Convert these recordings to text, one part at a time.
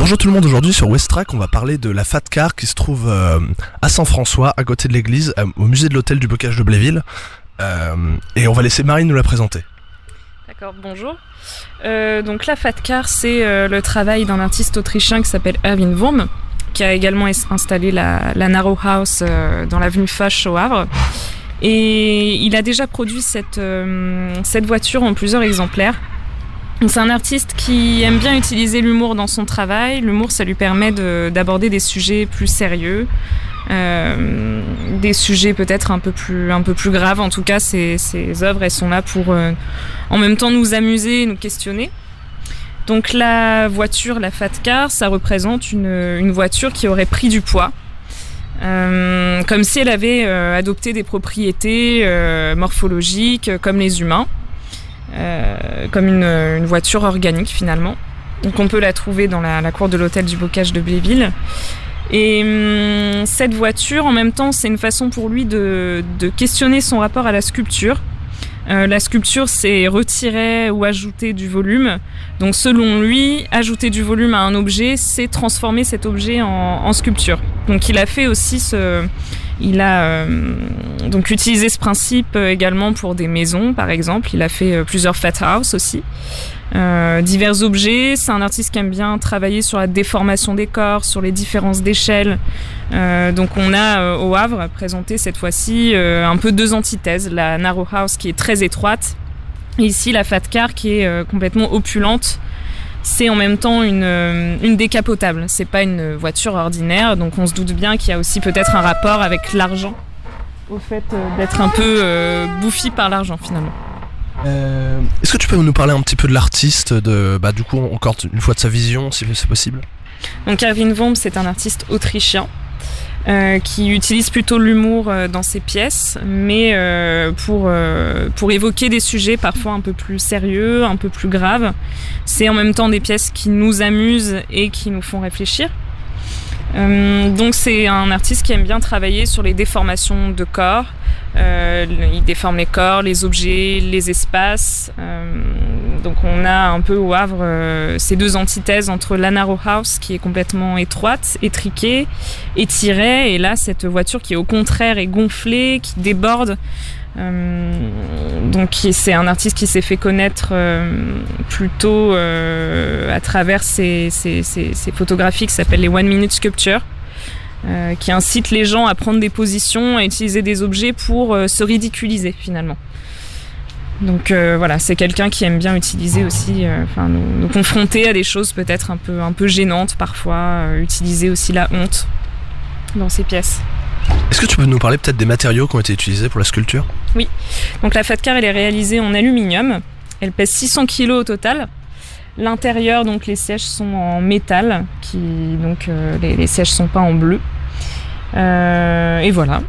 Bonjour tout le monde, aujourd'hui sur Westrack on va parler de la Fat Car qui se trouve à Saint-François, à côté de l'église, au musée de l'hôtel du Bocage de Bléville. Et on va laisser Marine nous la présenter. D'accord, bonjour. Donc la Fat Car, c'est le travail d'un artiste autrichien qui s'appelle Erwin Wurm, qui a également installé la Narrow House dans l'avenue Foch au Havre. Et il a déjà produit cette voiture en plusieurs exemplaires. C'est un artiste qui aime bien utiliser l'humour dans son travail. L'humour, ça lui permet d'aborder des sujets plus sérieux, des sujets peut-être un peu plus graves. En tout cas, ses œuvres, elles sont là pour en même temps nous amuser et nous questionner. Donc la voiture, la Fat Car, ça représente une voiture qui aurait pris du poids. Comme si elle avait adopté des propriétés morphologiques comme les humains. Comme une voiture organique finalement. Donc on peut la trouver dans la cour de l'hôtel du Bocage de Bléville. Et cette voiture, en même temps, c'est une façon pour lui de questionner son rapport à la sculpture. La sculpture, c'est retirer ou ajouter du volume. Donc selon lui, ajouter du volume à un objet, c'est transformer cet objet en sculpture. Donc il a fait aussi il a donc utilisé ce principe également pour des maisons, par exemple. Il a fait plusieurs fat house aussi. Divers objets. C'est un artiste qui aime bien travailler sur la déformation des corps, sur les différences d'échelle. Donc on a au Havre présenté cette fois-ci un peu deux antithèses. La Narrow House qui est très étroite, et ici la Fat Car qui est complètement opulente. C'est en même temps une décapotable. C'est pas une voiture ordinaire, donc on se doute bien qu'il y a aussi peut-être un rapport avec l'argent, au fait d'être un peu bouffi par l'argent finalement. Est-ce que tu peux nous parler un petit peu de l'artiste, du coup encore une fois de sa vision, si c'est possible? Donc Erwin Wurm, c'est un artiste autrichien qui utilise plutôt l'humour dans ses pièces, mais pour évoquer des sujets parfois un peu plus sérieux, un peu plus graves. C'est en même temps des pièces qui nous amusent et qui nous font réfléchir. Donc c'est un artiste qui aime bien travailler sur les déformations de corps. Il déforme les corps, les objets, les espaces. Donc on a un peu au Havre ces deux antithèses entre la Narrow House qui est complètement étroite, étriquée, étirée, et là cette voiture qui au contraire est gonflée, qui déborde. Donc c'est un artiste qui s'est fait connaître plutôt à travers ces photographies qui s'appellent les One Minute Sculpture, qui incitent les gens à prendre des positions, à utiliser des objets pour se ridiculiser finalement. Donc voilà, c'est quelqu'un qui aime bien utiliser aussi, nous confronter à des choses peut-être un peu gênantes parfois, utiliser aussi la honte dans ses pièces. Est-ce que tu peux nous parler peut-être des matériaux qui ont été utilisés pour la sculpture? Oui, donc la Fat Car elle est réalisée en aluminium, elle pèse 600 kg au total. L'intérieur, donc les sièges sont en métal, les sièges sont peints en bleu. Et voilà.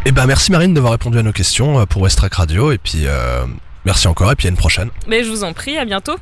Et merci Marine d'avoir répondu à nos questions pour Westrack Radio, et puis merci encore, et puis à une prochaine. Mais je vous en prie, à bientôt.